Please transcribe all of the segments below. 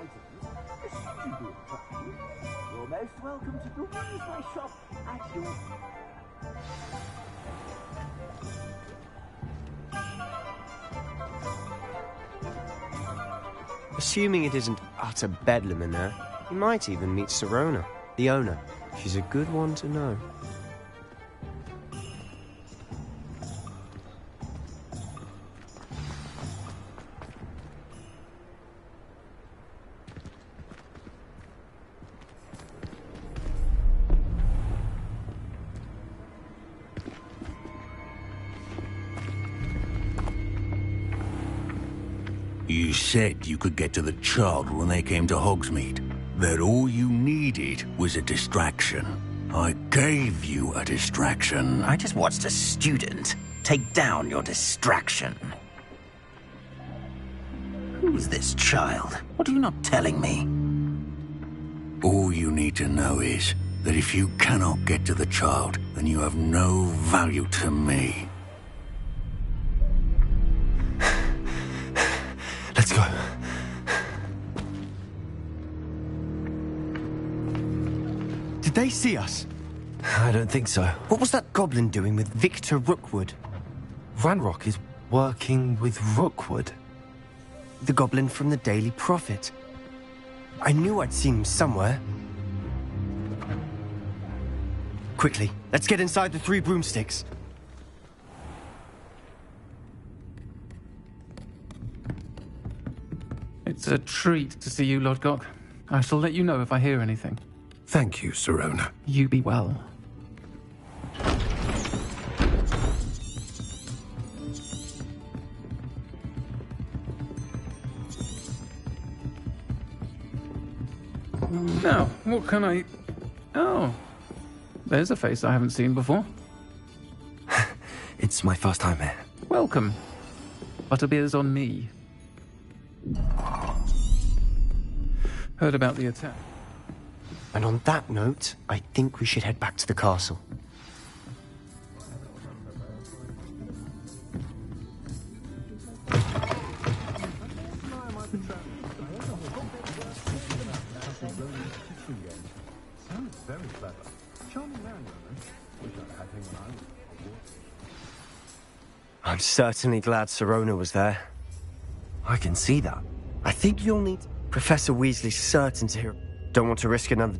items, suitably attractive, you're most welcome to peruse my shop at your... Assuming it isn't utter bedlam in there, you might even meet Sirona, the owner. She's a good one to know. You said you could get to the child when they came to Hogsmeade. That all you needed was a distraction. I gave you a distraction. I just watched a student take down your distraction. Who's this child? What are you not telling me? All you need to know is that if you cannot get to the child, then you have no value to me. Let's go. Did they see us? I don't think so. What was that goblin doing with Victor Rookwood? Ranrock is working with Rookwood. The goblin from the Daily Prophet. I knew I'd seen him somewhere. Quickly, let's get inside the Three Broomsticks. It's a treat to see you, Lodgok. I shall let you know if I hear anything. Thank you, Sirona. You be well. Now, what can I... Oh, there's a face I haven't seen before. It's my first time here. Welcome. Butterbeer's on me. Heard about the attack. And on that note, I think we should head back to the castle. I'm certainly glad Sirona was there. I can see that. I think you'll need Professor Weasley's certain to hear. Don't want to risk another...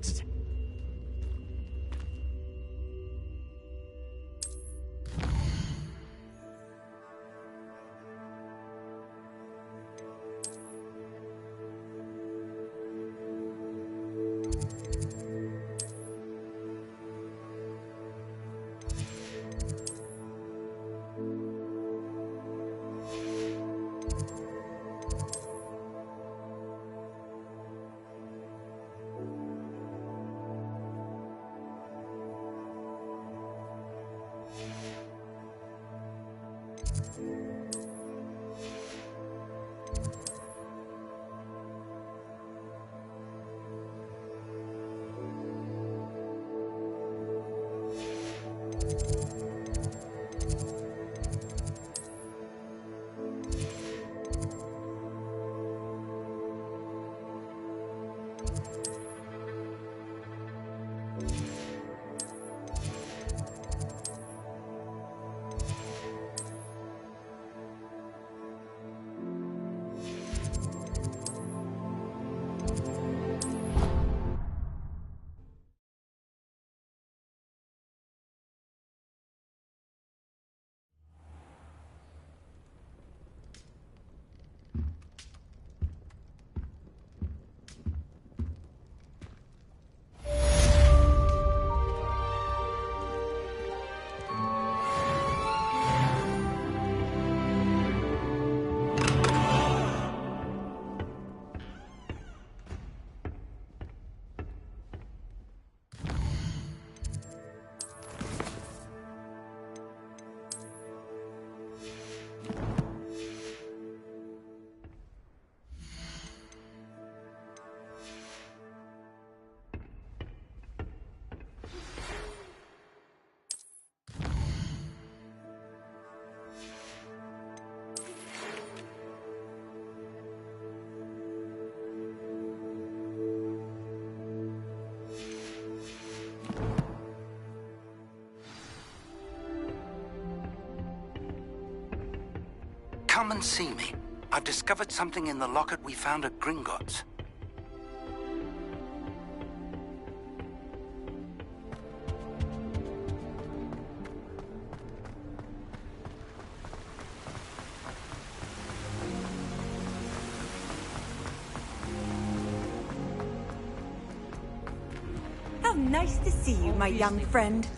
come and see me. I've discovered something in the locket we found at Gringotts. How nice to see you, my young friend.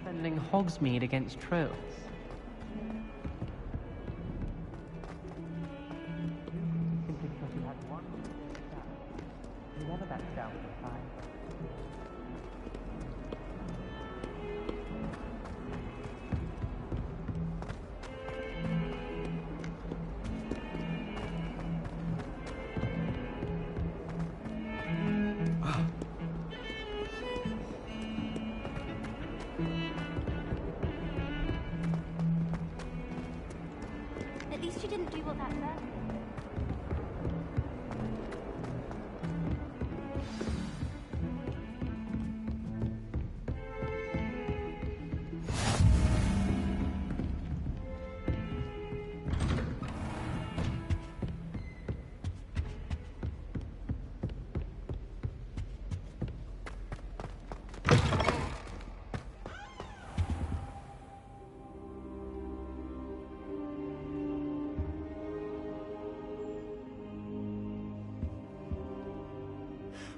Defending Hogsmeade against trolls. Simply because you had one shot. You never back down from fire. At least you didn't do what that hurt.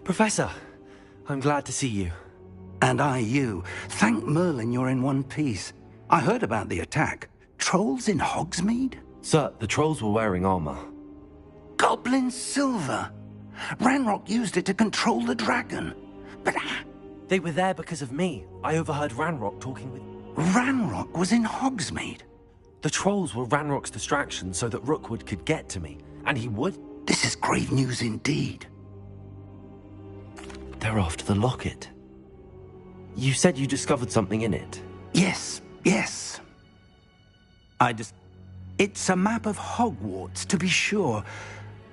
Professor, I'm glad to see you. And I you. Thank Merlin you're in one piece. I heard about the attack. Trolls in Hogsmeade? Sir, the trolls were wearing armor. Goblin silver! Ranrock used it to control the dragon. But They were there because of me. I overheard Ranrock talking with... Ranrock was in Hogsmeade? The trolls were Ranrock's distraction so that Rookwood could get to me. And he would. This is grave news indeed. They're after the locket. You said you discovered something in it. Yes. It's a map of Hogwarts, to be sure,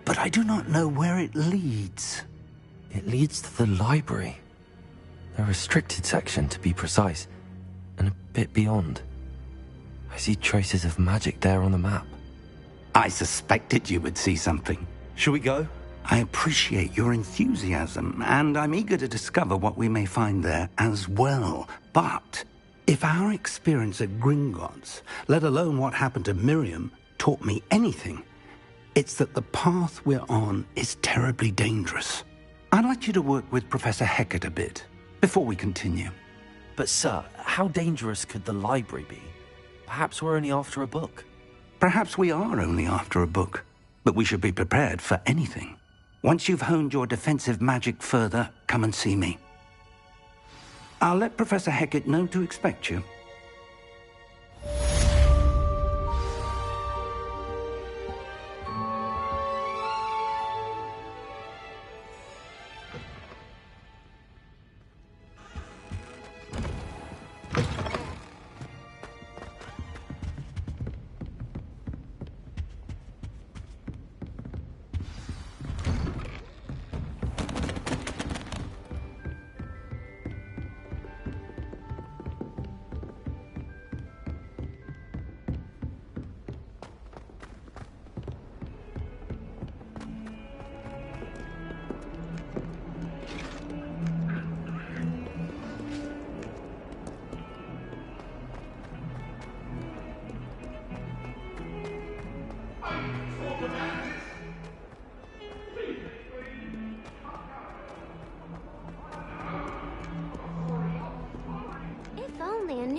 but I do not know where it leads. It leads to the library. The restricted section, to be precise, and a bit beyond. I see traces of magic there on the map. I suspected you would see something. Shall we go? I appreciate your enthusiasm, and I'm eager to discover what we may find there as well. But if our experience at Gringotts, let alone what happened to Miriam, taught me anything, it's that the path we're on is terribly dangerous. I'd like you to work with Professor Hecat a bit before we continue. But sir, how dangerous could the library be? Perhaps we're only after a book. Perhaps we are only after a book, but we should be prepared for anything. Once you've honed your defensive magic further, come and see me. I'll let Professor Hecat know to expect you.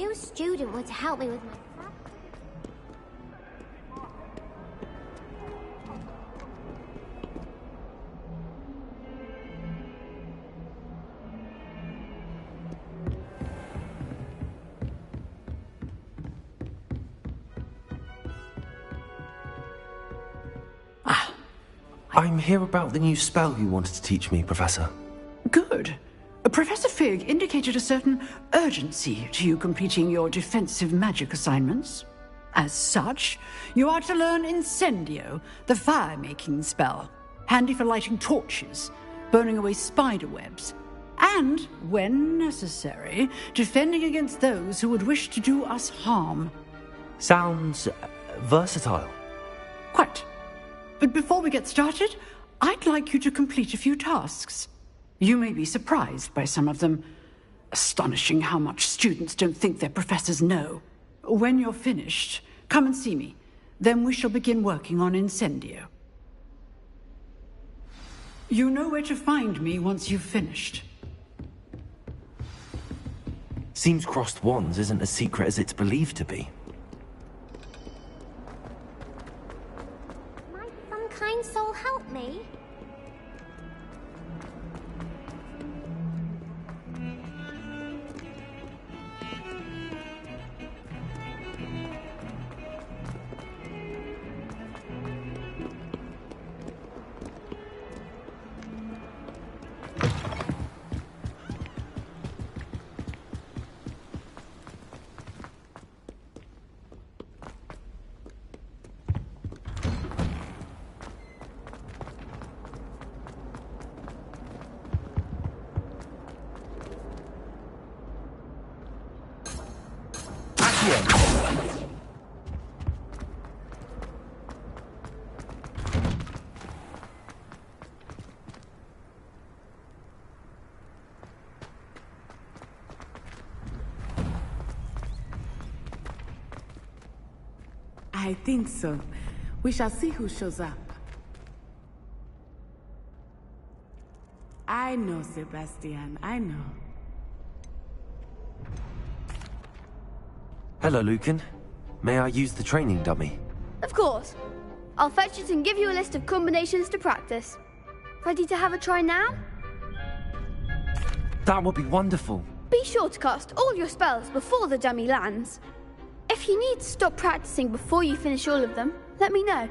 new student were to help me with my practice. I'm here about the new spell you wanted to teach me, Professor. Good. Professor Fig indicated a certain urgency to you completing your defensive magic assignments. As such, you are to learn Incendio, the fire-making spell, handy for lighting torches, burning away spider webs, and, when necessary, defending against those who would wish to do us harm. Sounds versatile. Quite. But before we get started, I'd like you to complete a few tasks. You may be surprised by some of them. Astonishing how much students don't think their professors know. When you're finished, come and see me. Then we shall begin working on Incendio. You know where to find me once you've finished. Seems crossed wands isn't as secret as it's believed to be. Might some kind soul help me? I think so. We shall see who shows up. I know, Sebastian, I know. Hello, Lucan. May I use the training dummy? Of course. I'll fetch it and give you a list of combinations to practice. Ready to have a try now? That would be wonderful. Be sure to cast all your spells before the dummy lands. If you need to stop practicing before you finish all of them, let me know.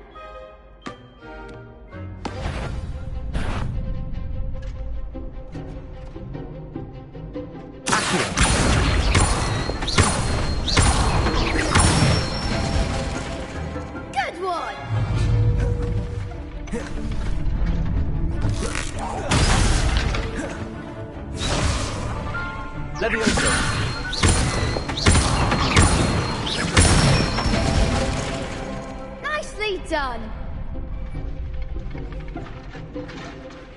Good one! Leviosa! Nicely done!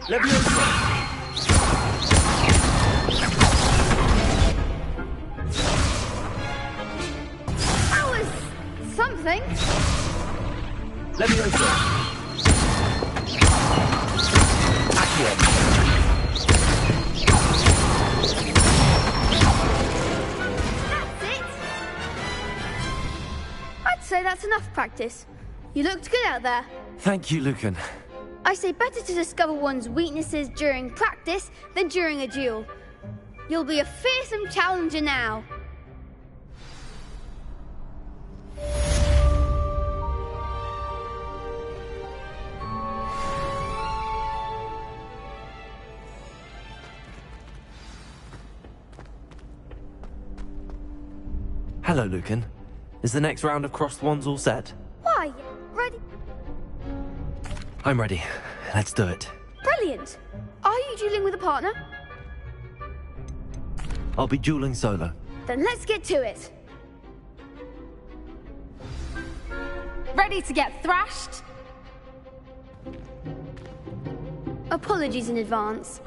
Leviosa! That was something. Leviosa! Accio! That's it! I'd say that's enough practice. You looked good out there. Thank you, Lucan. I say better to discover one's weaknesses during practice than during a duel. You'll be a fearsome challenger now. Hello, Lucan. Is the next round of crossed wands all set? Why? Ready? I'm ready. Let's do it. Brilliant. Are you dueling with a partner? I'll be dueling solo. Then let's get to it. Ready to get thrashed? Apologies in advance.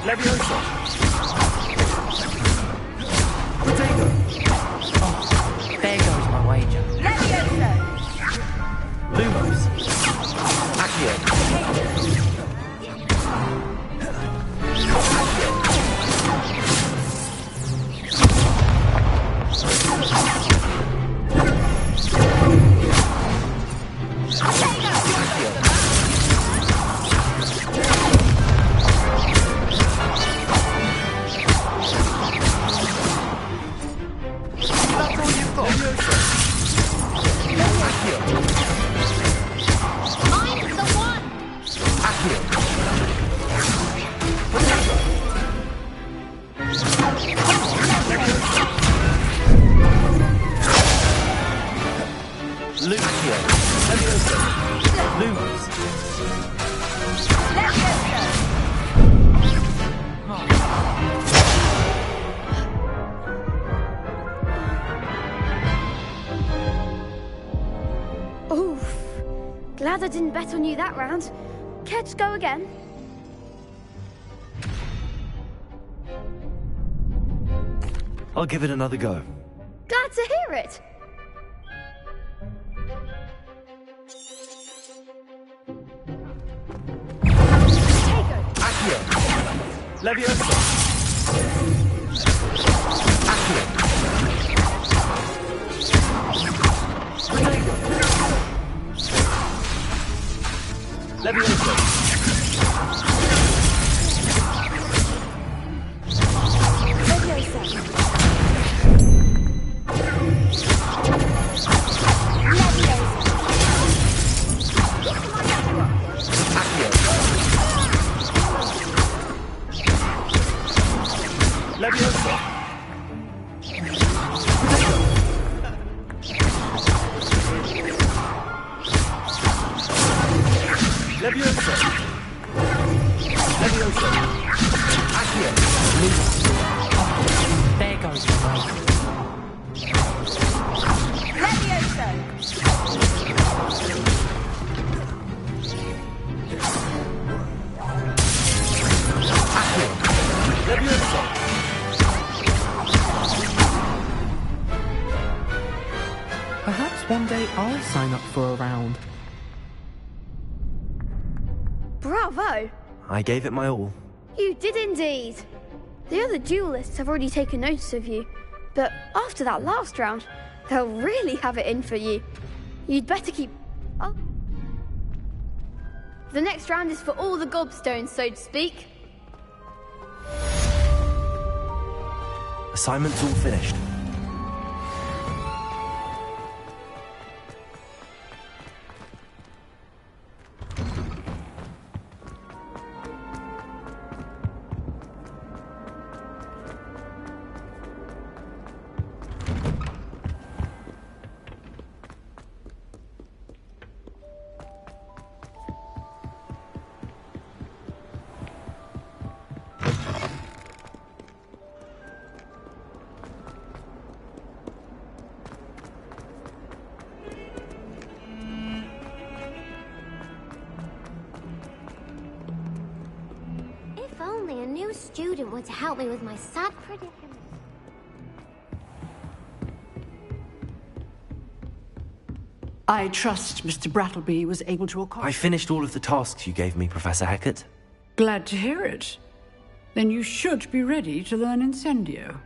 Leviosa! Potato! Oh, there goes my wager. Leviosa! Lumos! Accio! Oof. Glad I didn't bet on you that round. Care to go again? I'll give it another go. Glad to hear it. Accio! Leviosa! Accio! Potato! Leviosa! Leviosa! Leviosa! Leviosa! Accio! There goes my wager. Leviosa! Accio! Leviosa! Perhaps one day I'll sign up for a round. Bravo! I gave it my all. You did indeed. The other duelists have already taken notice of you, but after that last round, they'll really have it in for you. You'd better keep... Oh. The next round is for all the gobstones, so to speak. Assignment's all finished. If only a new student were to help me with my sad predicament. I trust Mr. Brattleby was able to accomplish... I finished all of the tasks you gave me, Professor Hackett. Glad to hear it. Then you should be ready to learn Incendio.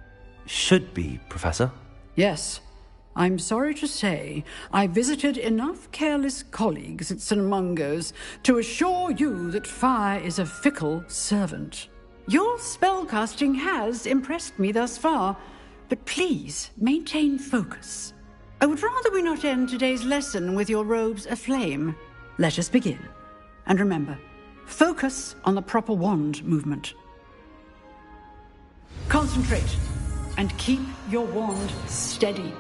Should be, Professor. Yes. I'm sorry to say, I visited enough careless colleagues at St. Mungo's to assure you that fire is a fickle servant. Your spellcasting has impressed me thus far, but please maintain focus. I would rather we not end today's lesson with your robes aflame. Let us begin. And remember, focus on the proper wand movement. Concentrate and keep your wand steady.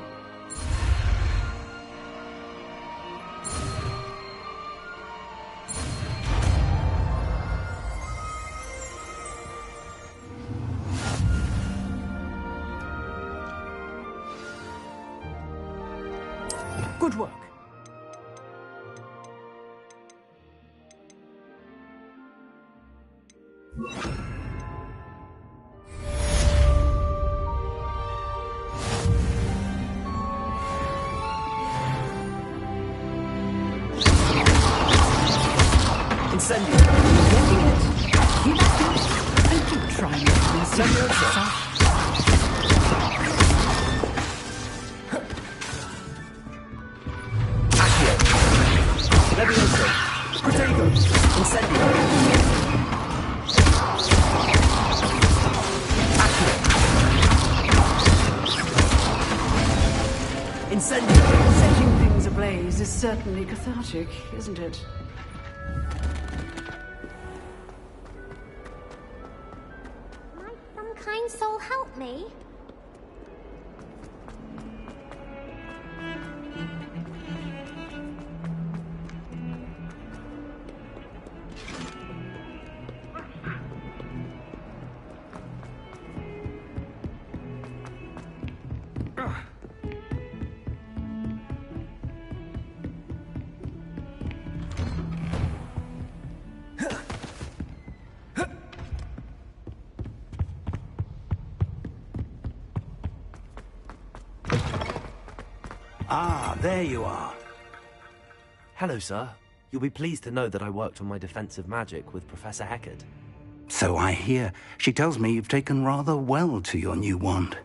Good work. Incendio. Getting it. Keep at it. And keep trying to insinuate yourself. Accio. Levioso. Protego. Incendio. Accio. Incendio. Setting things ablaze is certainly cathartic, isn't it? Might some kind soul help me? Ah, there you are. Hello, sir. You'll be pleased to know that I worked on my defensive magic with Professor Heckard. So I hear. She tells me you've taken rather well to your new wand.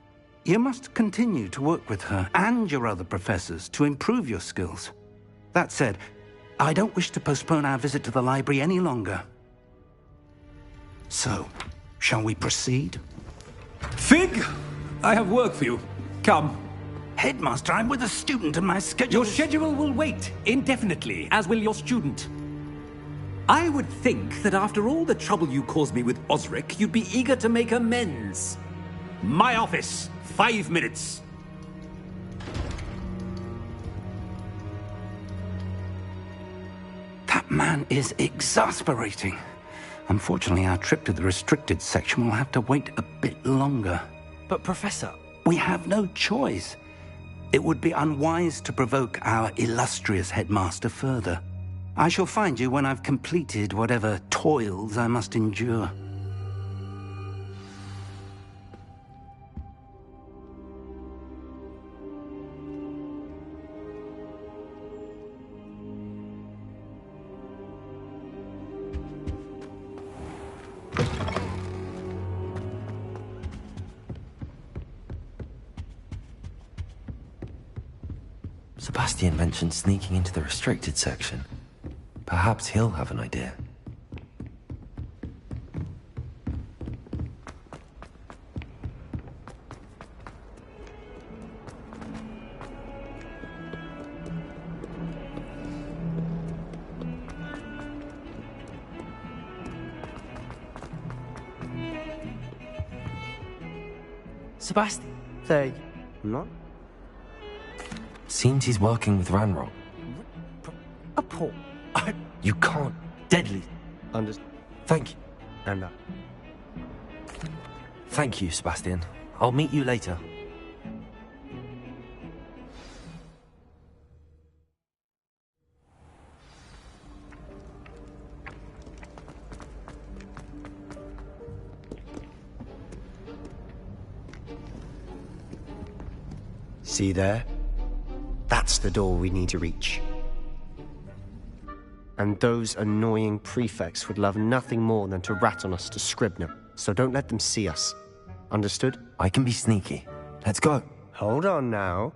You must continue to work with her and your other professors to improve your skills. That said, I don't wish to postpone our visit to the library any longer. So, shall we proceed? Fig, I have work for you. Come. Headmaster, I'm with a student and my schedule... Your schedule will wait indefinitely, as will your student. I would think that after all the trouble you caused me with Osric, you'd be eager to make amends. My office, 5 minutes. That man is exasperating. Unfortunately, our trip to the restricted section will have to wait a bit longer. But, Professor... We have no choice. It would be unwise to provoke our illustrious headmaster further. I shall find you when I've completed whatever toils I must endure. Sebastian mentioned sneaking into the restricted section. Perhaps he'll have an idea. Sebastian. They... Not? Seems he's working with Ranrock. A paw. You can't. Deadly. Thank you. And Thank you, Sebastian. I'll meet you later. See there? That's the door we need to reach. And those annoying prefects would love nothing more than to rat on us to Scribner, so don't let them see us. Understood? I can be sneaky. Let's go. Hold on now.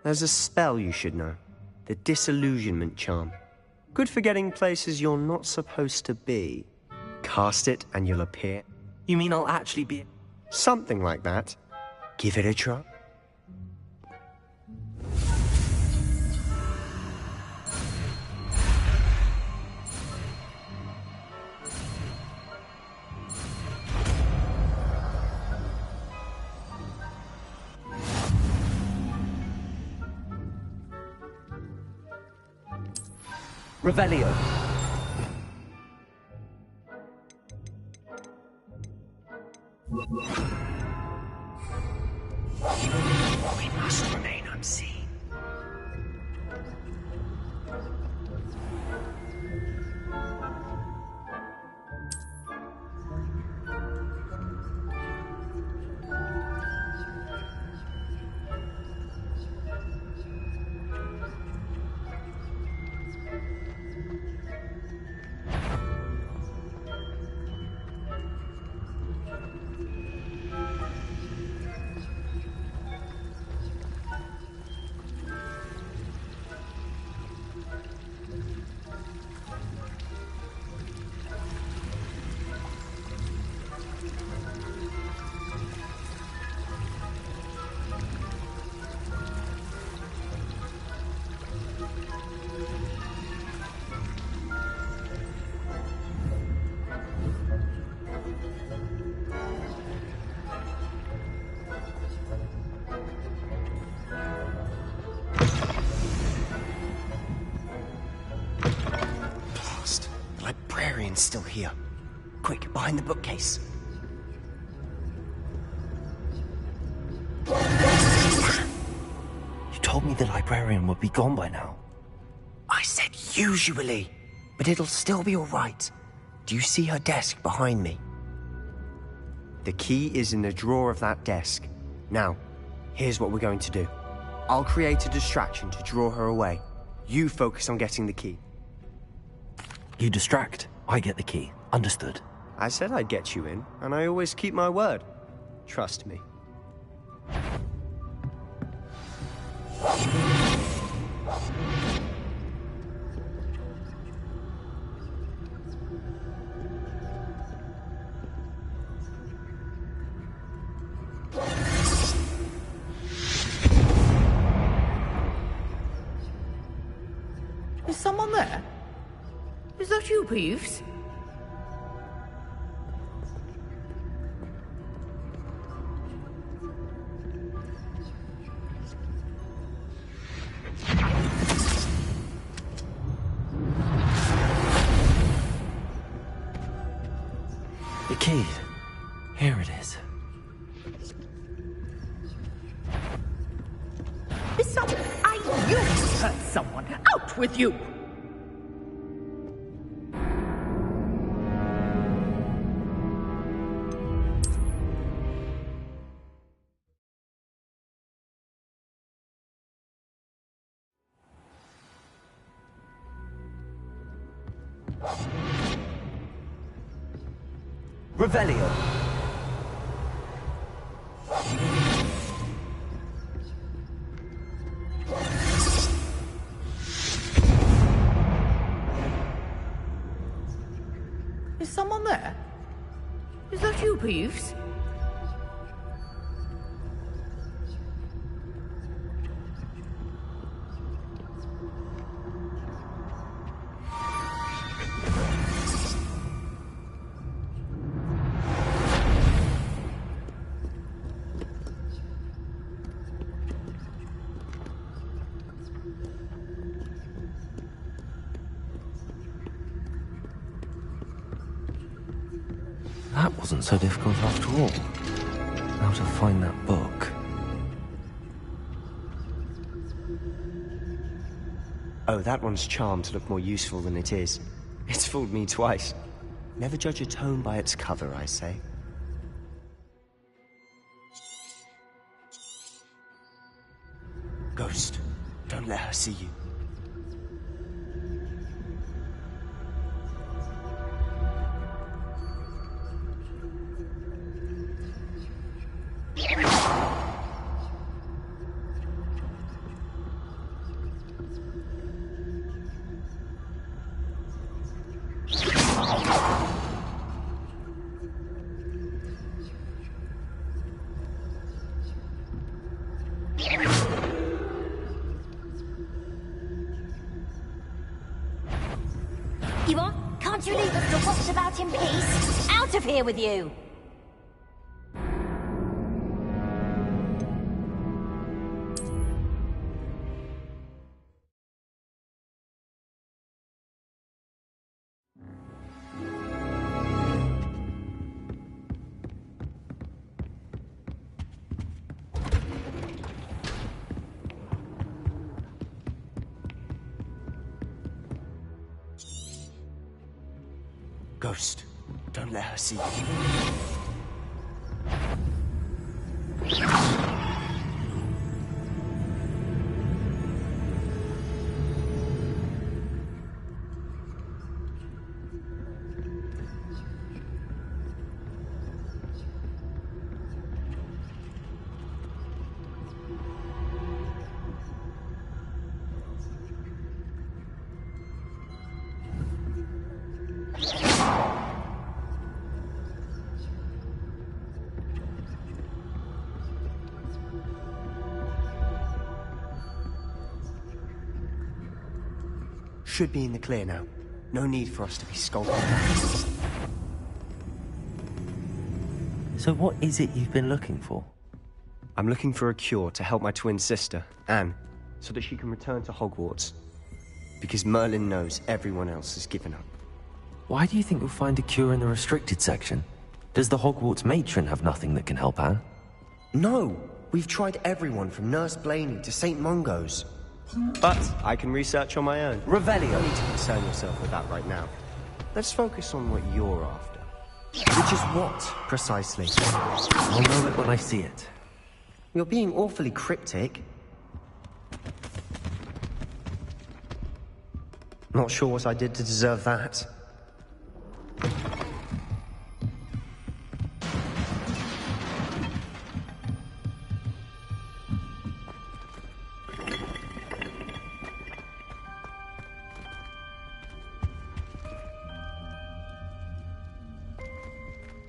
There's a spell you should know. The Disillusionment Charm. Good for getting places you're not supposed to be. Cast it and you'll appear. You mean I'll actually be... Something like that. Give it a try. Revelio. We must remain unseen. here. Quick, behind the bookcase. You told me the librarian would be gone by now. I said usually, but it'll still be all right. Do you see her desk behind me? The key is in the drawer of that desk. Now, here's what we're going to do. I'll create a distraction to draw her away. You focus on getting the key. You distract, I get the key. Understood. I said I'd get you in, and I always keep my word. Trust me. Is someone there? Is that you, Peeves? The key. Here it is. You hurt someone. Out with you! Revelio. Is someone there? Is that you, Peeves? That wasn't so difficult after all. Now to find that book. Oh, that one's charmed to look more useful than it is. It's fooled me twice. Never judge a tome by its cover, I say. Ghost, don't let her see you. Yvonne, can't you leave us to watch about in peace? Out of here with you! Ghost, don't let her see you. Should be in the clear now. No need for us to be skulking around. So what is it you've been looking for? I'm looking for a cure to help my twin sister, Anne, so that she can return to Hogwarts. Because Merlin knows everyone else has given up. Why do you think you'll find a cure in the restricted section? Does the Hogwarts matron have nothing that can help Anne? No! We've tried everyone from Nurse Blaney to St. Mungo's. But I can research on my own. Revelio. You don't need to concern yourself with that right now. Let's focus on what you're after. Which is what, precisely? I'll know it when I see it. You're being awfully cryptic. Not sure what I did to deserve that.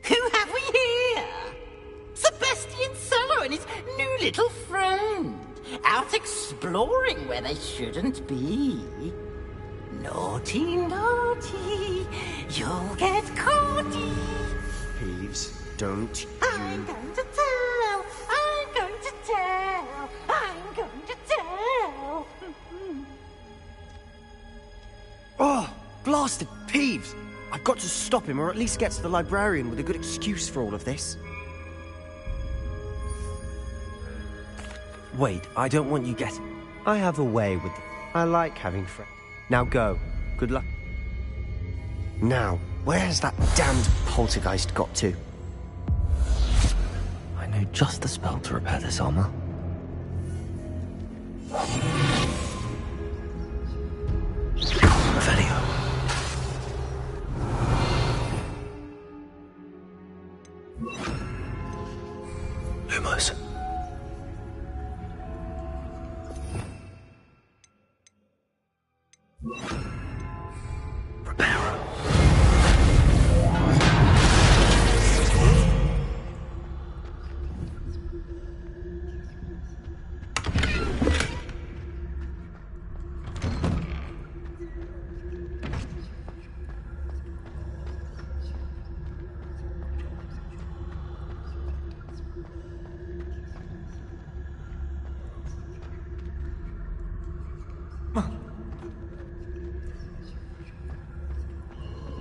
Who have we here? Sebastian Sallow and his new little friend. Out exploring where they shouldn't be. Naughty, naughty, you'll get caughty. Peeves, don't I'm going to tell, I'm going to tell, I'm going to tell. Oh, blasted Peeves! I've got to stop him, or at least get to the librarian with a good excuse for all of this. Wait, I don't want you getting... I have a way with them. I like having friends. Now go. Good luck. Now, where has that damned poltergeist got to? I know just the spell to repair this armor. Revelio. Lumos.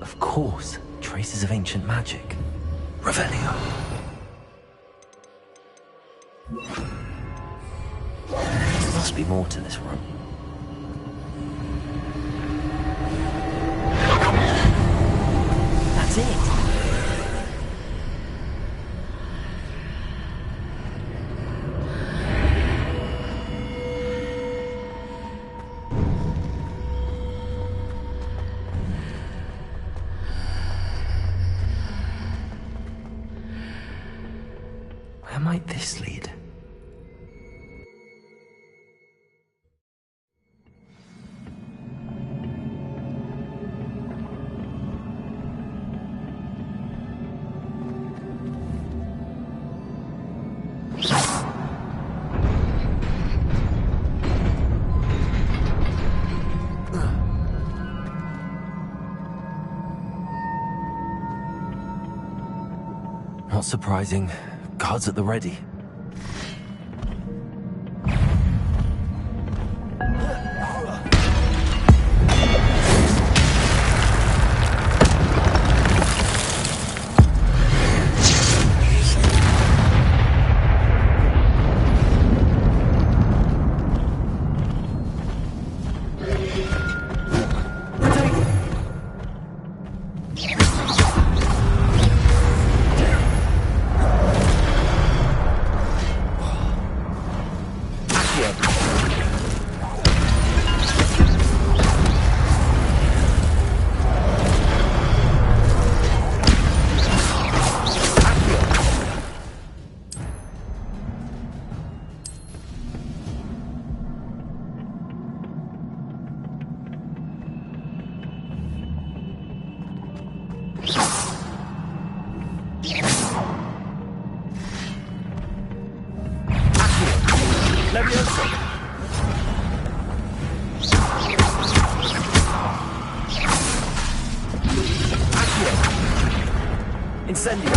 Of course, traces of ancient magic. Revelio. There must be more to this room. That's it. Where might this lead? Not surprising. Guards at the ready. Incendio.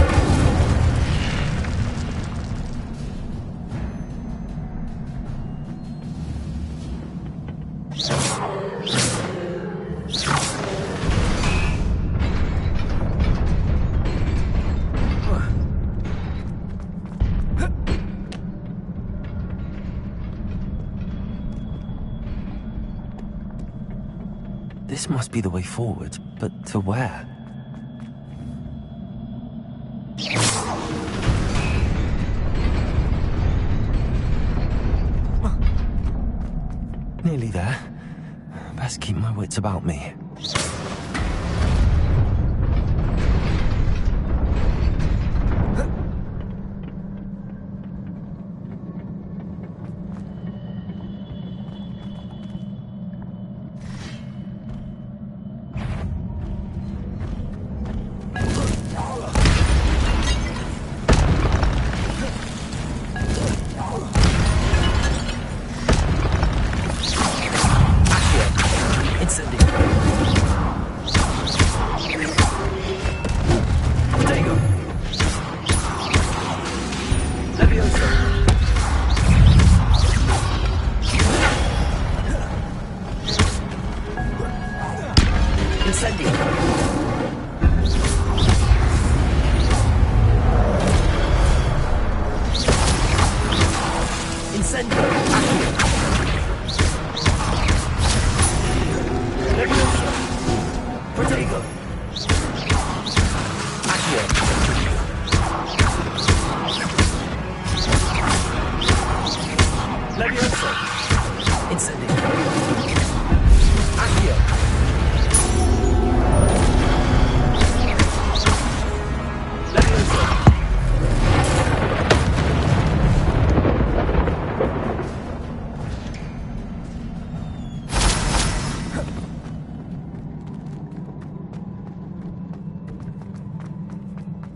This must be the way forward, but to where? Nearly there. Best keep my wits about me.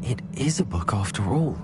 It is a book after all.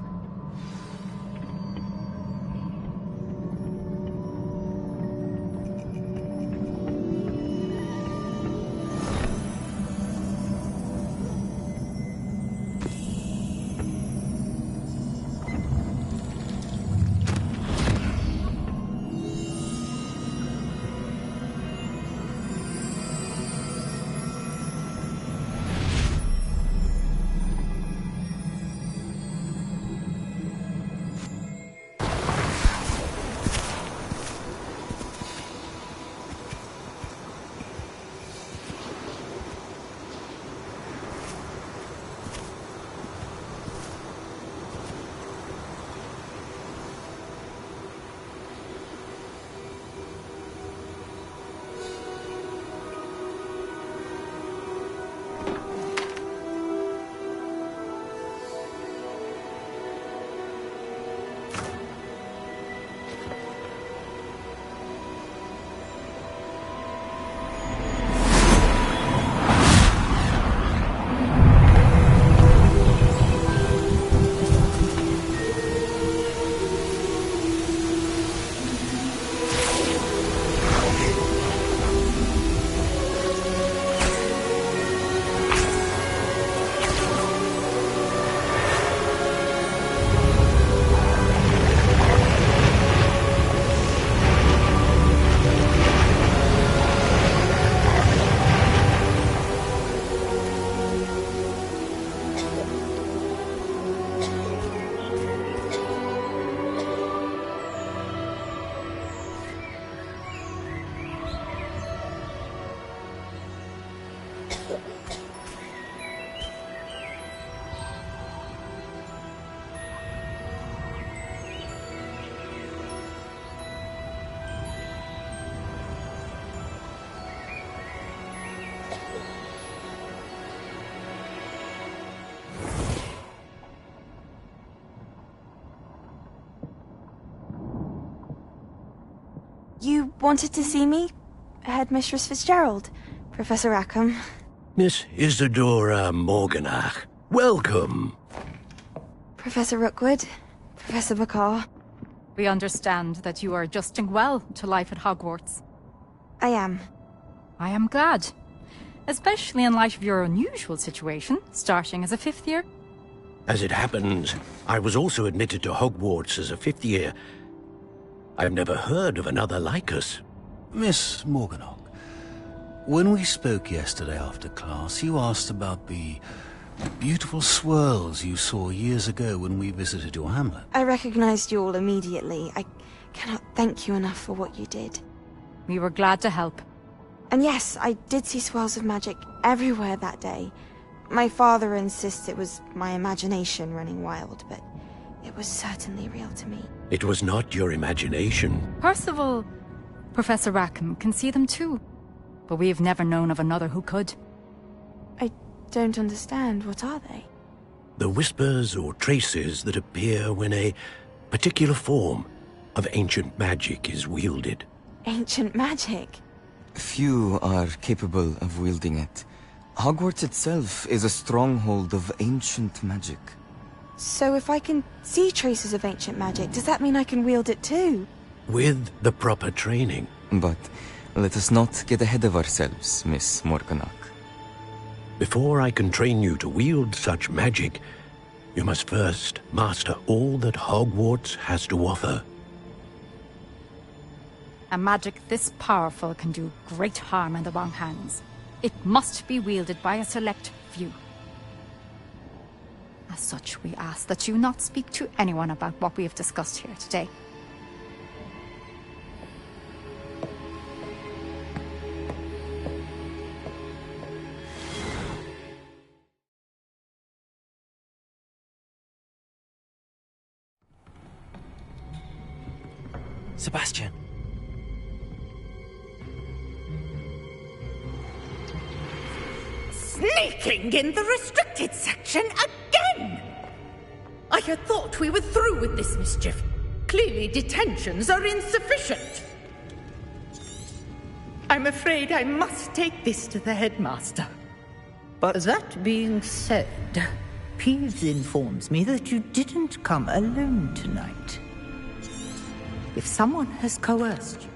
You wanted to see me? Headmistress Fitzgerald, Professor Rackham. Miss Isadora Morganach, welcome. Professor Rookwood, Professor McCaw. We understand that you are adjusting well to life at Hogwarts. I am. I am glad. Especially in light of your unusual situation, starting as a 5th year. As it happens, I was also admitted to Hogwarts as a 5th year. I've never heard of another like us. Miss Morganach, when we spoke yesterday after class, you asked about the beautiful swirls you saw years ago when we visited your hamlet. I recognized you all immediately. I cannot thank you enough for what you did. We were glad to help. And yes, I did see swirls of magic everywhere that day. My father insists it was my imagination running wild, but it was certainly real to me. It was not your imagination. Percival, Professor Rackham can see them too. But we've never known of another who could. I don't understand. What are they? The whispers or traces that appear when a particular form of ancient magic is wielded. Ancient magic? Few are capable of wielding it. Hogwarts itself is a stronghold of ancient magic. So if I can see traces of ancient magic, does that mean I can wield it too? With the proper training. But let us not get ahead of ourselves, Miss Morganach. Before I can train you to wield such magic, you must first master all that Hogwarts has to offer. A magic this powerful can do great harm in the wrong hands. It must be wielded by a select few. As such, we ask that you not speak to anyone about what we have discussed here today. Sebastian. Sneaking in the restricted section again! I had thought we were through with this mischief. Clearly detentions are insufficient. I'm afraid I must take this to the headmaster. But that being said, Peeves informs me that you didn't come alone tonight. If someone has coerced you,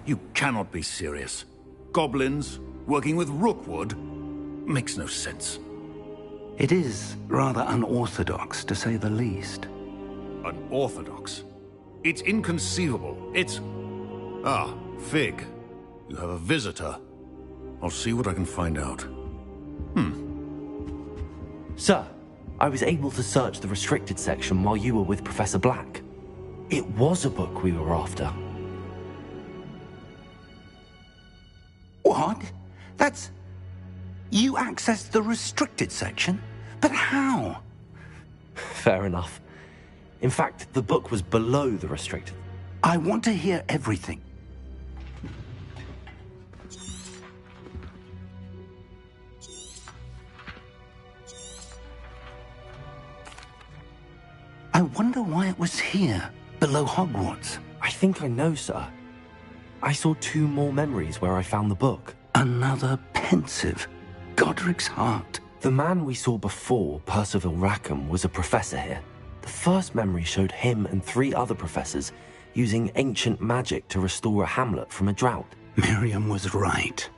You cannot be serious. Goblins working with Rookwood makes no sense. It is rather unorthodox, to say the least. Unorthodox? It's inconceivable. It's... Ah, Fig. You have a visitor. I'll see what I can find out. Sir, I was able to search the restricted section while you were with Professor Black. It was a book we were after. What? That's... You accessed the restricted section? But how? Fair enough. In fact, the book was below the restricted. I want to hear everything. I wonder why it was here, below Hogwarts. I think I know, sir. I saw 2 more memories where I found the book. Another pensive Godric's heart. The man we saw before, Percival Rackham, was a professor here. The first memory showed him and 3 other professors using ancient magic to restore a hamlet from a drought. Miriam was right.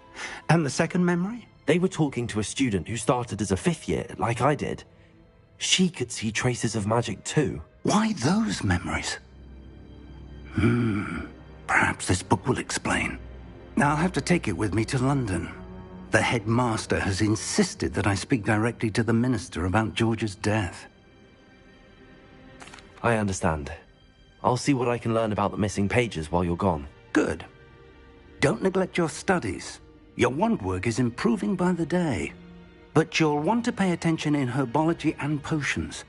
And the second memory? They were talking to a student who started as a 5th year, like I did. She could see traces of magic too. Why those memories? Perhaps this book will explain. I'll have to take it with me to London. The headmaster has insisted that I speak directly to the minister about George's death. I understand. I'll see what I can learn about the missing pages while you're gone. Good. Don't neglect your studies. Your wand work is improving by the day. But you'll want to pay attention in herbology and potions.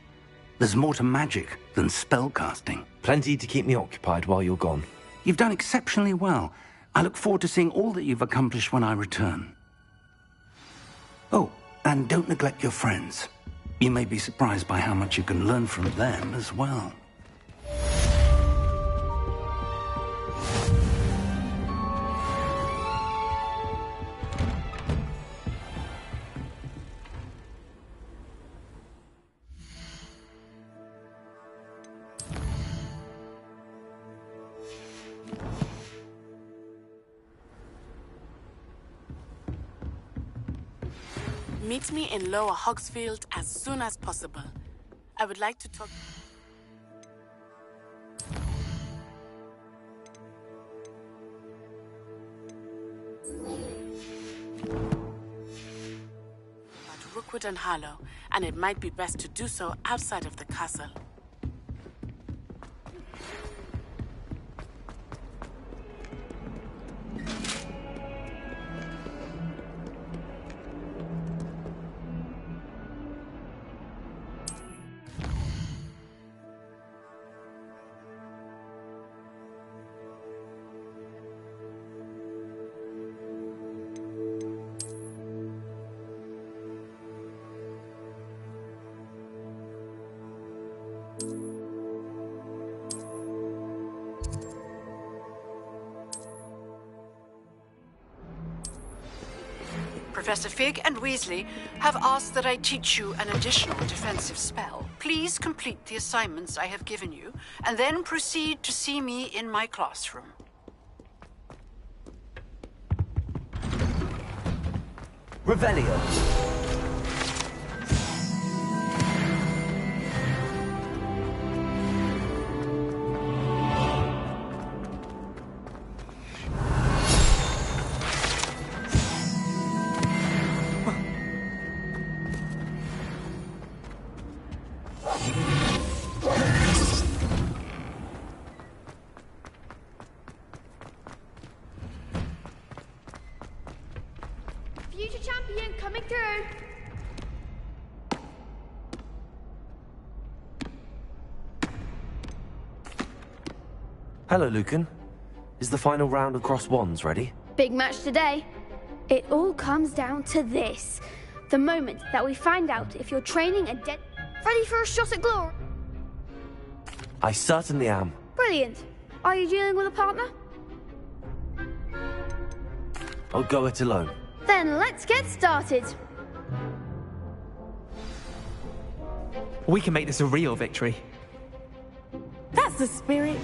There's more to magic than spellcasting. Plenty to keep me occupied while you're gone. You've done exceptionally well. I look forward to seeing all that you've accomplished when I return. Oh, and don't neglect your friends. You may be surprised by how much you can learn from them as well. Meet me in Lower Hogsfield as soon as possible. I would like to talk... about Rookwood and Harlow, and it might be best to do so outside of the castle. Professor Fig and Weasley have asked that I teach you an additional defensive spell. Please complete the assignments I have given you, and then proceed to see me in my classroom. Revelio. Future champion coming through. Hello, Lucan. Is the final round of Cross Wands ready? Big match today. It all comes down to this. The moment that we find out if you're training a dead... Ready for a shot at glory? I certainly am. Brilliant. Are you dealing with a partner? I'll go it alone. Then let's get started. We can make this a real victory. That's the spirit.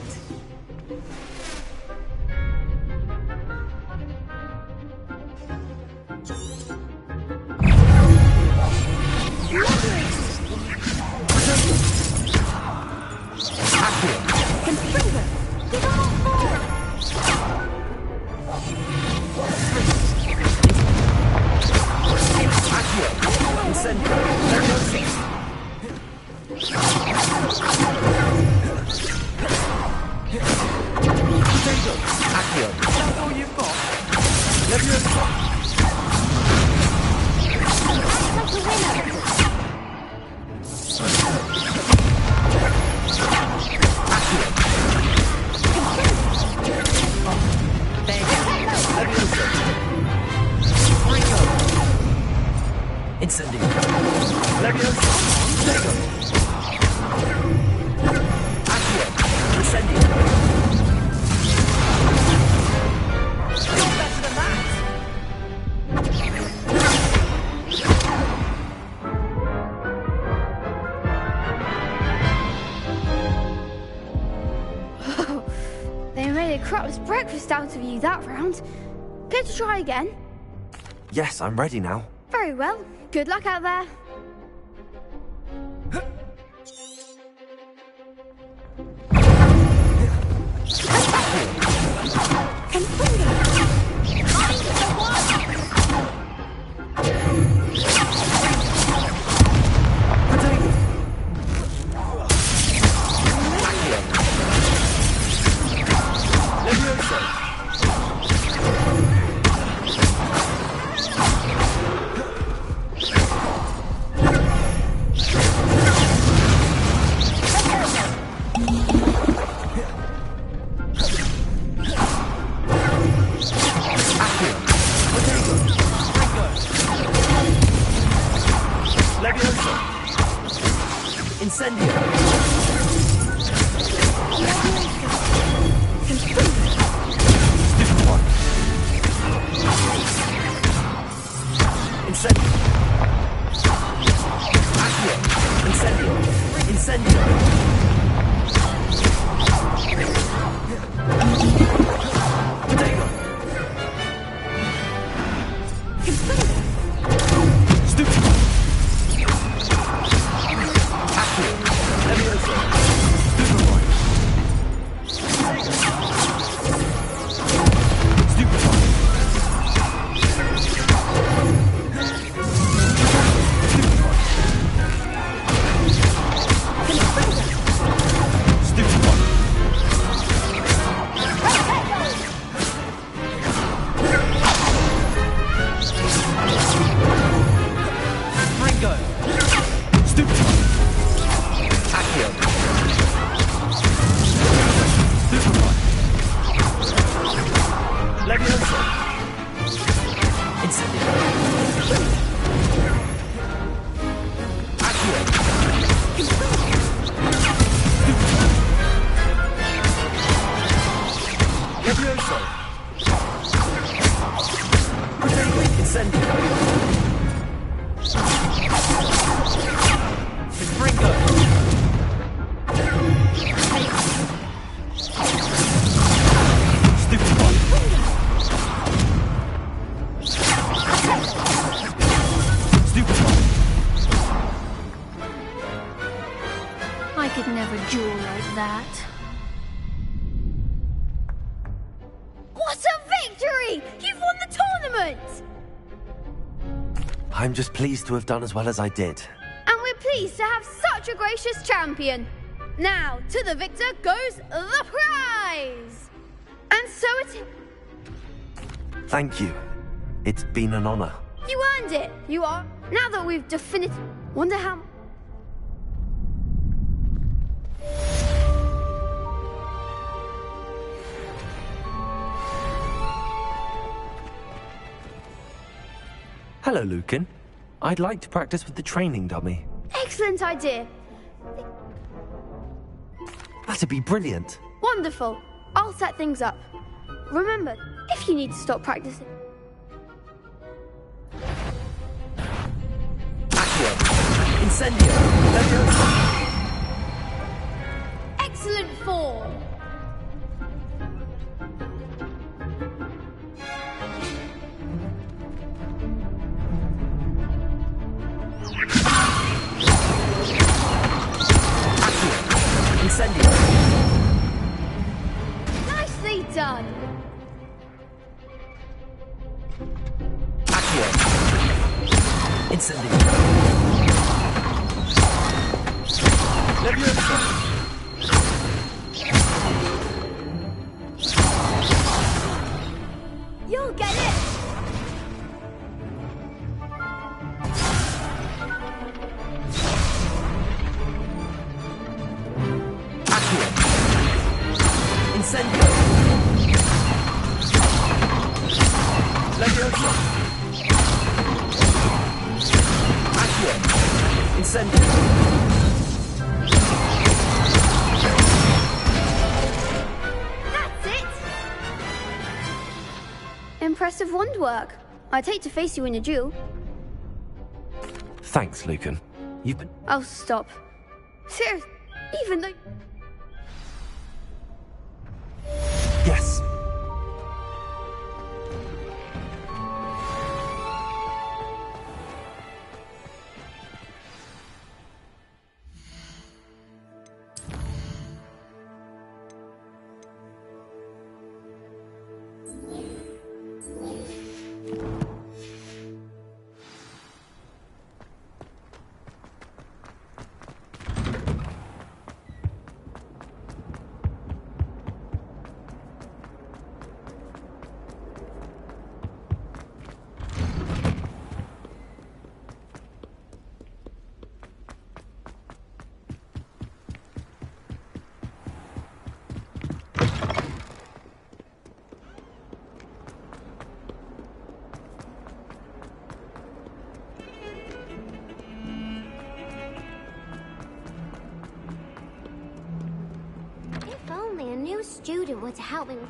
made a crapless breakfast out of you that round. Care to try again? Yes, I'm ready now. Very well. Good luck out there. I could never duel like that. What a victory! You've won the tournament! I'm just pleased to have done as well as I did. And we're pleased to have such a gracious champion. Now, to the victor goes the prize! And so it... Thank you. It's been an honor. You earned it! You are... Now that we've definitively... Wonder how... Hello, Lucan. I'd like to practice with the training dummy. Excellent idea. That'd be brilliant. Wonderful. I'll set things up. Remember, if you need to stop practicing... Accio! Incendio! Leviosa! Excellent form. Incendio! Nicely done. Accio! Incendio! Leviosa! You'll get it! Accio! Incendio! Leviosa! Accio! Incendio! Impressive wand work. I'd hate to face you in a duel. Thanks, Lucan. You've been... Oh, stop. Seriously, even though... Yes! new student were to help me with...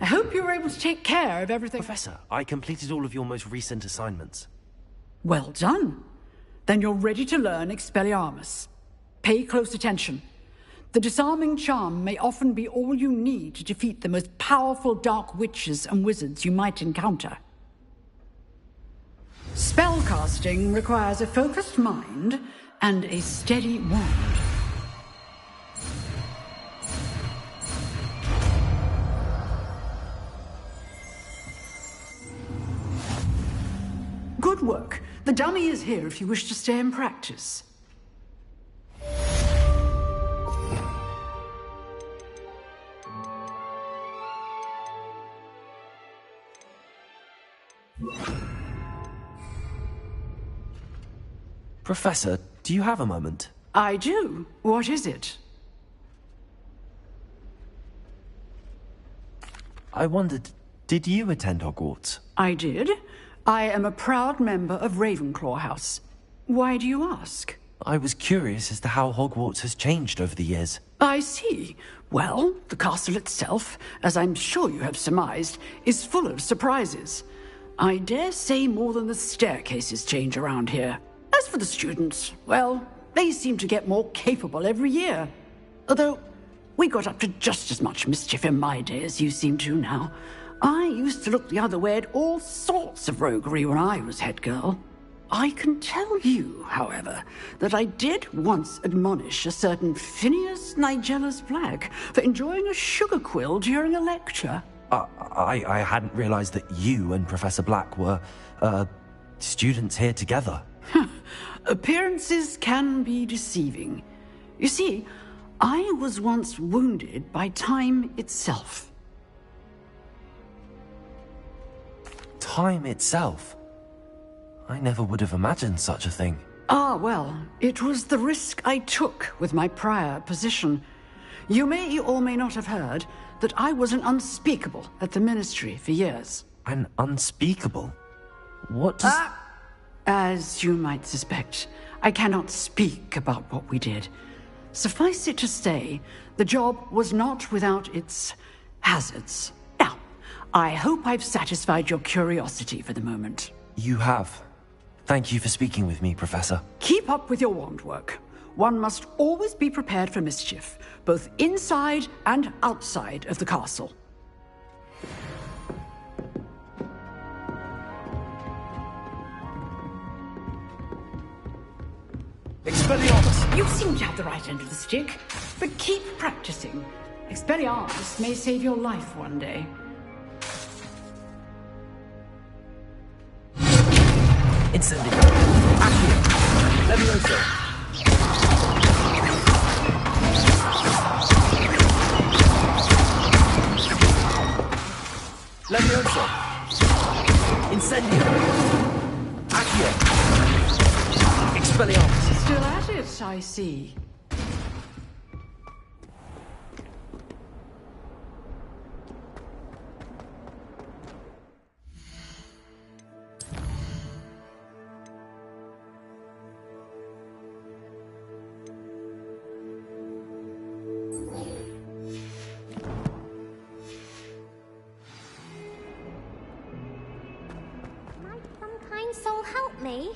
I hope you were able to take care of everything. Professor, I completed all of your most recent assignments. Well done. Then you're ready to learn Expelliarmus. Pay close attention. The disarming charm may often be all you need to defeat the most powerful dark witches and wizards you might encounter. Spellcasting requires a focused mind and a steady wand. Good work. The dummy is here if you wish to stay and practice. Professor, do you have a moment? I do. What is it? I wondered, did you attend Hogwarts? I did. I am a proud member of Ravenclaw House. Why do you ask? I was curious as to how Hogwarts has changed over the years. I see. Well, the castle itself, as I'm sure you have surmised, is full of surprises. I dare say more than the staircases change around here. As for the students, well, they seem to get more capable every year. Although, we got up to just as much mischief in my day as you seem to now. I used to look the other way at all sorts of roguery when I was head girl. I can tell you, however, that I did once admonish a certain Phineas Nigellus Black for enjoying a sugar quill during a lecture. I hadn't realized that you and Professor Black were, students here together. Appearances can be deceiving. You see, I was once wounded by time itself. Time itself? I never would have imagined such a thing. Ah, well, it was the risk I took with my prior position. You may or may not have heard that I was an unspeakable at the Ministry for years. An unspeakable? What does... As you might suspect, I cannot speak about what we did. Suffice it to say, the job was not without its hazards. Now, I hope I've satisfied your curiosity for the moment. You have. Thank you for speaking with me, Professor. Keep up with your wand work. One must always be prepared for mischief, both inside and outside of the castle. Expelliarmus! You seem to have the right end of the stick, but keep practicing. Expelliarmus may save your life one day. Incendio. Accio. Levioso. Levioso. Incendio. Accio. Expelliarmus. Still at it, I see. Might some kind soul help me?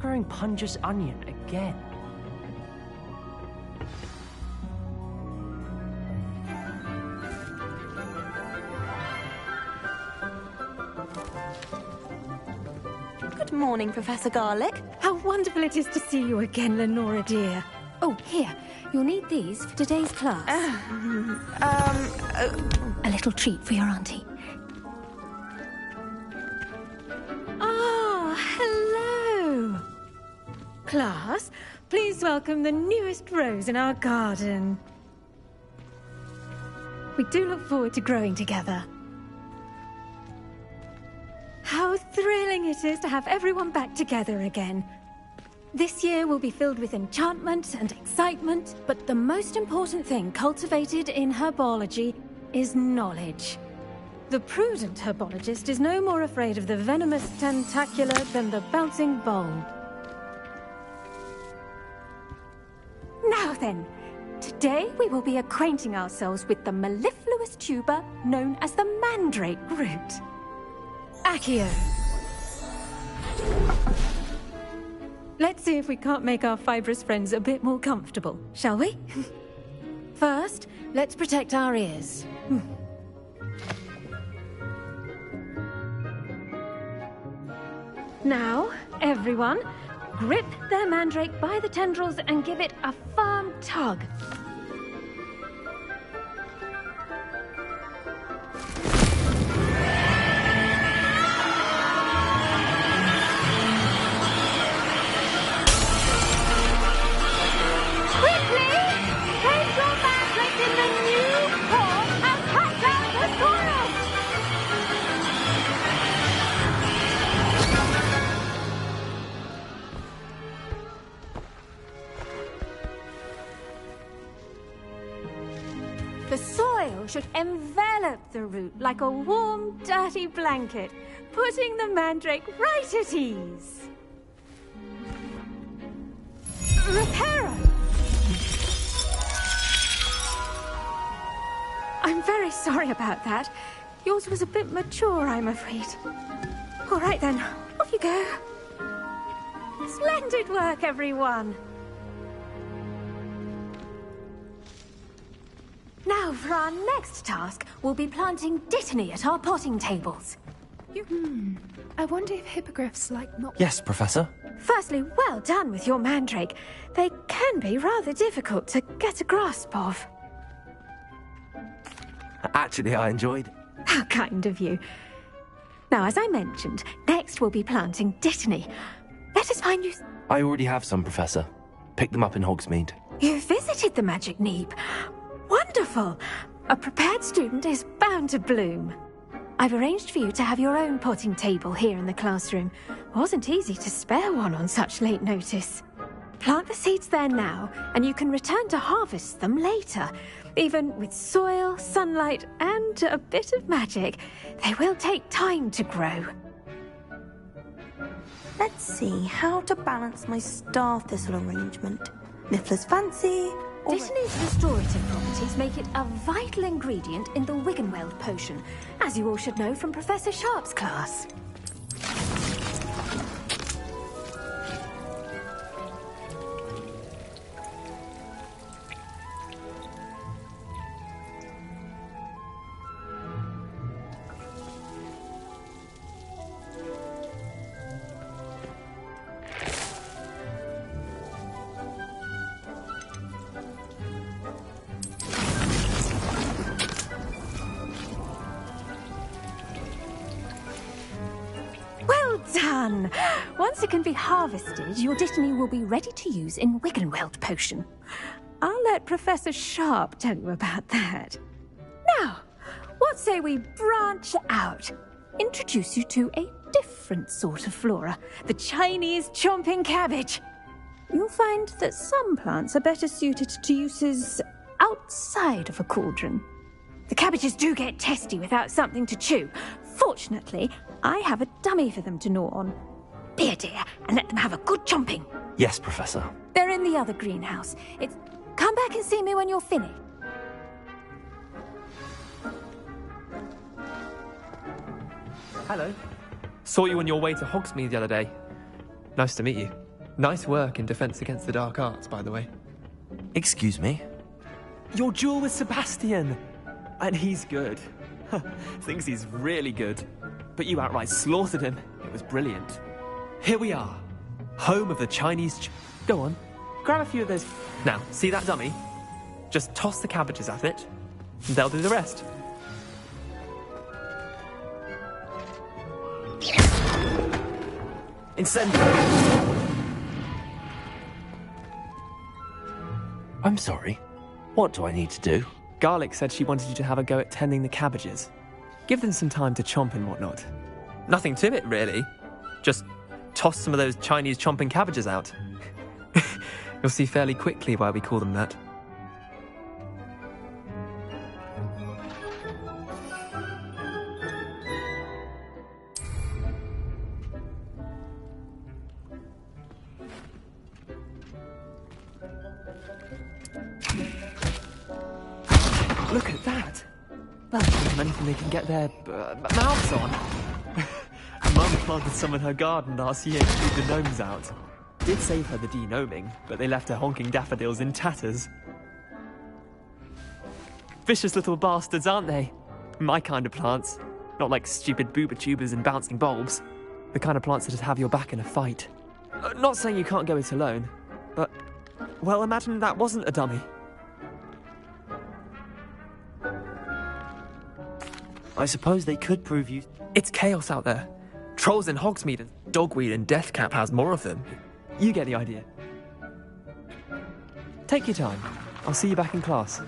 growing Punja's onion again? Good morning, Professor Garlick. How wonderful it is to see you again, Lenora dear. Oh, here. You'll need these for today's class. A little treat for your auntie. Ah, hello. Class, please welcome the newest rose in our garden. We do look forward to growing together. How thrilling it is to have everyone back together again. This year will be filled with enchantment and excitement, but the most important thing cultivated in herbology is knowledge. The prudent herbologist is no more afraid of the venomous tentacular than the bouncing bulb. Now then, today we will be acquainting ourselves with the mellifluous tuber known as the mandrake root. Accio. Let's see if we can't make our fibrous friends a bit more comfortable, shall we? First, let's protect our ears. Now, everyone, grip their mandrake by the tendrils and give it a firm tug. The soil should envelop the root like a warm, dirty blanket, putting the mandrake right at ease. Reparo! I'm very sorry about that. Yours was a bit mature, I'm afraid. All right then, off you go. Splendid work, everyone. Now, for our next task, we'll be planting dittany at our potting tables. I wonder if hippogriffs like not... Yes, Professor. Firstly, well done with your mandrake. They can be rather difficult to get a grasp of. Actually, I enjoyed. How kind of you. Now, as I mentioned, next we'll be planting dittany. Let us find you... I already have some, Professor. Picked them up in Hogsmeade. You visited the Magic Neep. Wonderful! A prepared student is bound to bloom. I've arranged for you to have your own potting table here in the classroom. Wasn't easy to spare one on such late notice. Plant the seeds there now, and you can return to harvest them later. Even with soil, sunlight, and a bit of magic, they will take time to grow. Let's see how to balance my star thistle arrangement. Niffler's fancy... Dittany's restorative properties make it a vital ingredient in the Wiggenweld potion, as you all should know from Professor Sharp's class. Done! Once it can be harvested, your dittany will be ready to use in Wiggenweld potion. I'll let Professor Sharp tell you about that. Now, what say we branch out? Introduce you to a different sort of flora, the Chinese chomping cabbage. You'll find that some plants are better suited to uses outside of a cauldron. The cabbages do get testy without something to chew. Fortunately, I have a dummy for them to gnaw on. Be a dear and let them have a good chomping. Yes, Professor. They're in the other greenhouse. Come back and see me when you're finished. Hello. Saw you on your way to Hogsmeade the other day. Nice to meet you. Nice work in Defense Against the Dark Arts, by the way. Excuse me? Your duel with Sebastian! And he's good. Thinks he's really good. But you outright slaughtered him. It was brilliant. Here we are. Home of the Chinese... Go on. Grab a few of those... Now, see that dummy? Just toss the cabbages at it. And they'll do the rest. Incendio! I'm sorry. What do I need to do? Garlic said she wanted you to have a go at tending the cabbages. Give them some time to chomp and whatnot. Nothing to it, really. Just toss some of those Chinese chomping cabbages out. You'll see fairly quickly why we call them that. Look at that! Well, give them anything they can get their mouths on. Mum planted some in her garden last year to keep the gnomes out. Did save her the de-gnoming, but they left her honking daffodils in tatters. Vicious little bastards, aren't they? My kind of plants. Not like stupid booba tubers and bouncing bulbs. The kind of plants that'd have your back in a fight. Not saying you can't go it alone, but... Well, imagine that wasn't a dummy. I suppose they could prove you... It's chaos out there. Trolls in Hogsmeade and Dogweed and Deathcap has more of them. You get the idea. Take your time. I'll see you back in class.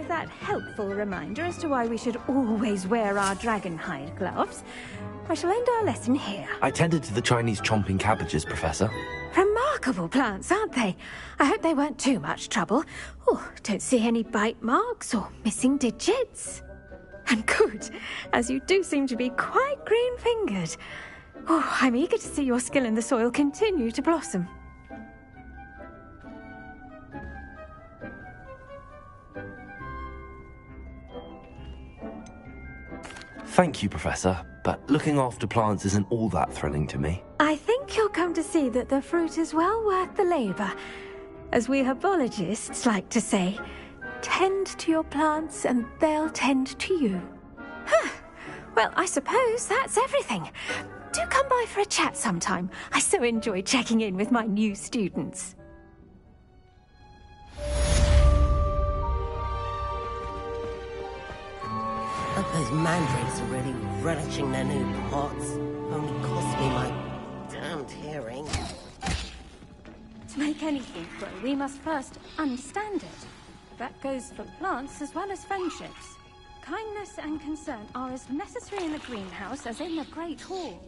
That helpful reminder as to why we should always wear our dragonhide gloves, I shall end our lesson here. I tended to the Chinese chomping cabbages, Professor. Remarkable plants, aren't they? I hope they weren't too much trouble. Oh, don't see any bite marks or missing digits. And good, as you do seem to be quite green-fingered. Oh, I'm eager to see your skill in the soil continue to blossom. Thank you, Professor, but looking after plants isn't all that thrilling to me. I think you'll come to see that the fruit is well worth the labour. As we herbologists like to say, tend to your plants and they'll tend to you. Well, I suppose that's everything. Do come by for a chat sometime. I so enjoy checking in with my new students. Those mandrakes are really relishing their new pots. Only cost me my damned hearing. To make anything grow, we must first understand it. That goes for plants as well as friendships. Kindness and concern are as necessary in the greenhouse as in the Great Hall.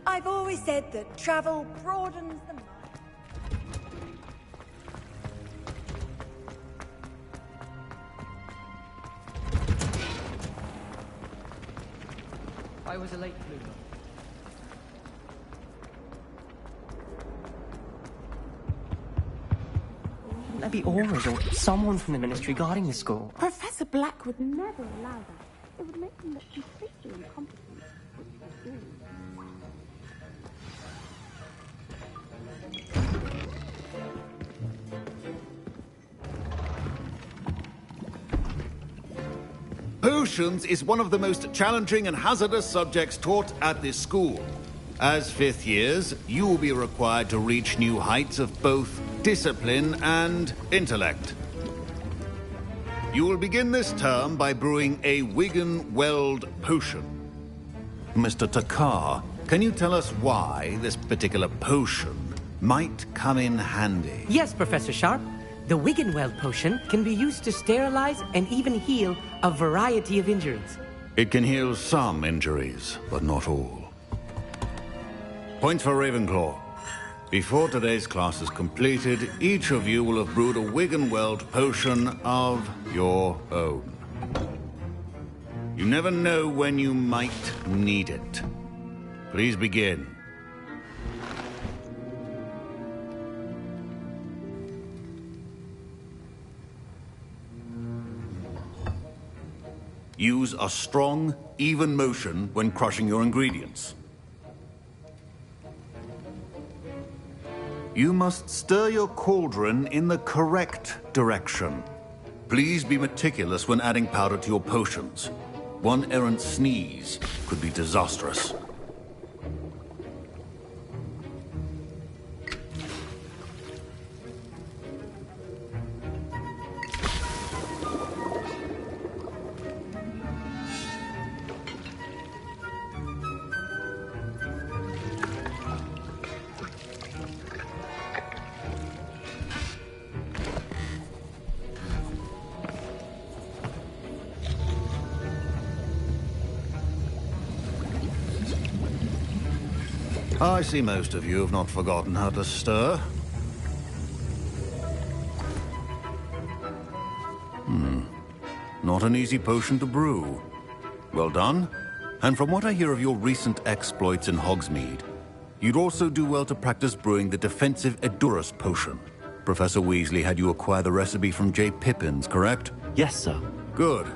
I've always said that travel broadens the mind. I was a late bloomer. Shouldn't there be auras or someone from the Ministry guarding the school? Professor Black would never allow that. It would make him look completely incompetent. Potions is one of the most challenging and hazardous subjects taught at this school. As fifth years, you will be required to reach new heights of both discipline and intellect. You will begin this term by brewing a Wigan-Weld potion. Mr. Takar, can you tell us why this particular potion might come in handy? Yes, Professor Sharp. The Wigan-Weld potion can be used to sterilize and even heal a variety of injuries. It can heal some injuries, but not all. Point for Ravenclaw. Before today's class is completed, each of you will have brewed a Wigan-Weld potion of your own. You never know when you might need it. Please begin. Use a strong, even motion when crushing your ingredients. You must stir your cauldron in the correct direction. Please be meticulous when adding powder to your potions. One errant sneeze could be disastrous. I see most of you have not forgotten how to stir. Not an easy potion to brew. Well done. And from what I hear of your recent exploits in Hogsmeade, you'd also do well to practice brewing the defensive Edurus potion. Professor Weasley had you acquire the recipe from J. Pippins, correct? Yes, sir. Good.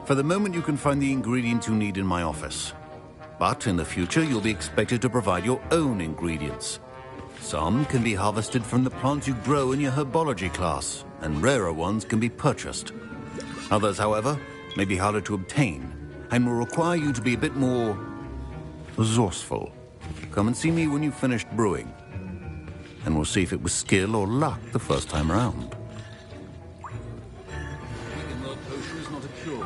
For the moment, you can find the ingredients you need in my office. But in the future, you'll be expected to provide your own ingredients. Some can be harvested from the plants you grow in your herbology class, and rarer ones can be purchased. Others, however, may be harder to obtain, and will require you to be a bit more resourceful. Come and see me when you've finished brewing, and we'll see if it was skill or luck the first time around. Wigan-Weld potion is not a cure,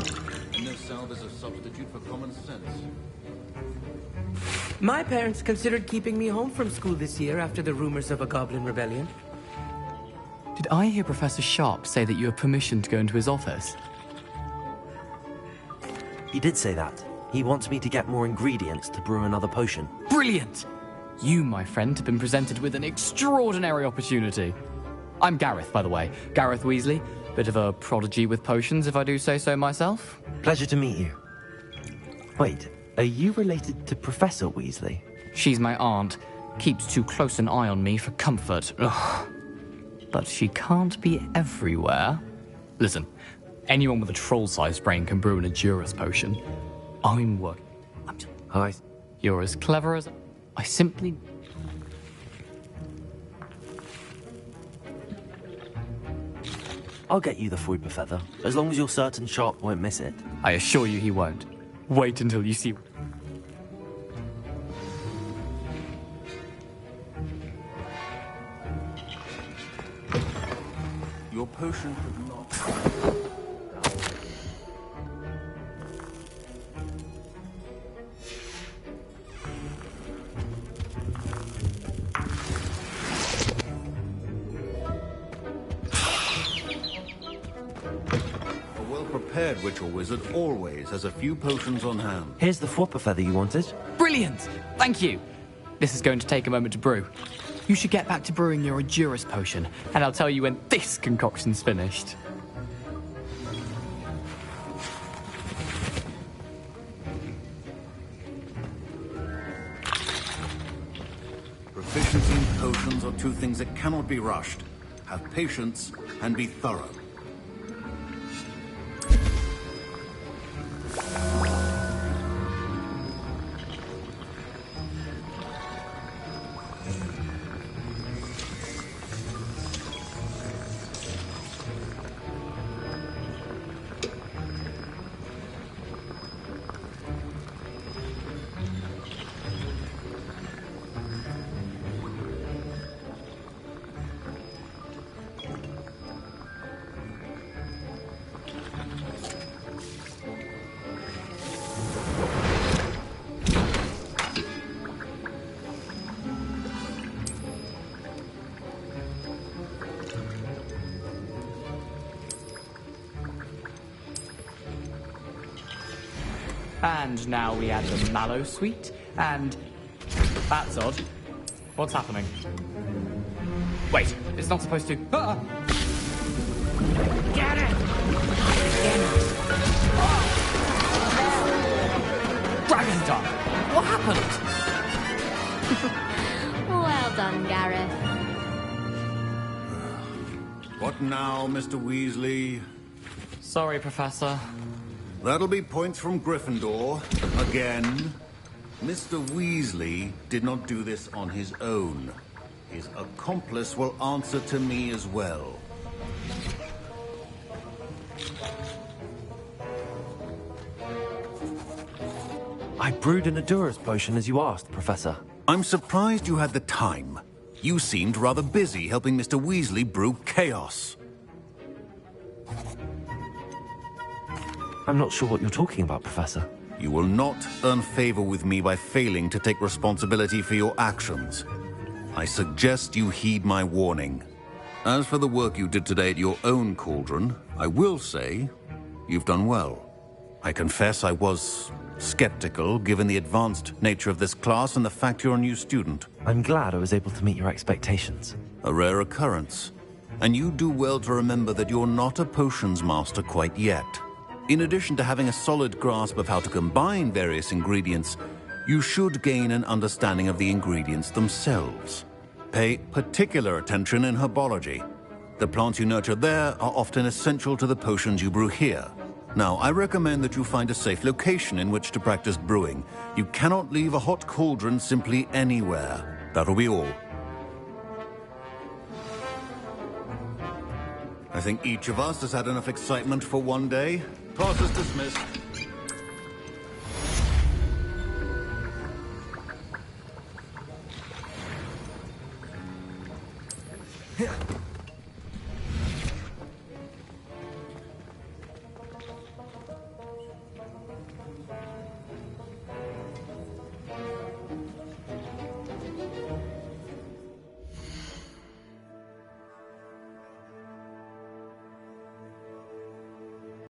and no salve is a substitute for common sense. My parents considered keeping me home from school this year after the rumors of a goblin rebellion. Did I hear Professor Sharp say that you have permission to go into his office? He did say that. He wants me to get more ingredients to brew another potion. Brilliant! You, my friend, have been presented with an extraordinary opportunity. I'm Gareth, by the way. Gareth Weasley. Bit of a prodigy with potions, if I do say so myself. Pleasure to meet you. Wait, are you related to Professor Weasley? She's my aunt. Keeps too close an eye on me for comfort. Ugh. But she can't be everywhere. Listen, anyone with a troll-sized brain can brew an Edurus potion. I'm just... Hi. You're as clever as... I simply... I'll get you the Fruiper Feather, as long as you're certain Sharp won't miss it. I assure you he won't. Wait until you see... Your potion could not... A well-prepared ritual wizard always has a few potions on hand. Here's the Fruiper Feather you wanted. Brilliant! Thank you! This is going to take a moment to brew. You should get back to brewing your Edurus potion, and I'll tell you when this concoction's finished. Proficiency in potions are two things that cannot be rushed. have patience, and be thorough. And now we add the mallow sweet, and... That's odd. What's happening? Wait, it's not supposed to... Ah! Get it! Dragon's done! What happened? Well done, Gareth. What now, Mr. Weasley? Sorry, Professor. That'll be points from Gryffindor. Again. Mr. Weasley did not do this on his own. His accomplice will answer to me as well. I brewed an Adurus potion as you asked, Professor. I'm surprised you had the time. You seemed rather busy helping Mr. Weasley brew chaos. I'm not sure what you're talking about, Professor. You will not earn favor with me by failing to take responsibility for your actions. I suggest you heed my warning. As for the work you did today at your own cauldron, I will say you've done well. I confess I was skeptical, given the advanced nature of this class and the fact you're a new student. I'm glad I was able to meet your expectations. A rare occurrence. And you do well to remember that you're not a potions master quite yet. In addition to having a solid grasp of how to combine various ingredients, you should gain an understanding of the ingredients themselves. Pay particular attention in herbology. The plants you nurture there are often essential to the potions you brew here. Now, I recommend that you find a safe location in which to practice brewing. You cannot leave a hot cauldron simply anywhere. That'll be all. I think each of us has had enough excitement for one day. Class is dismissed. Yeah.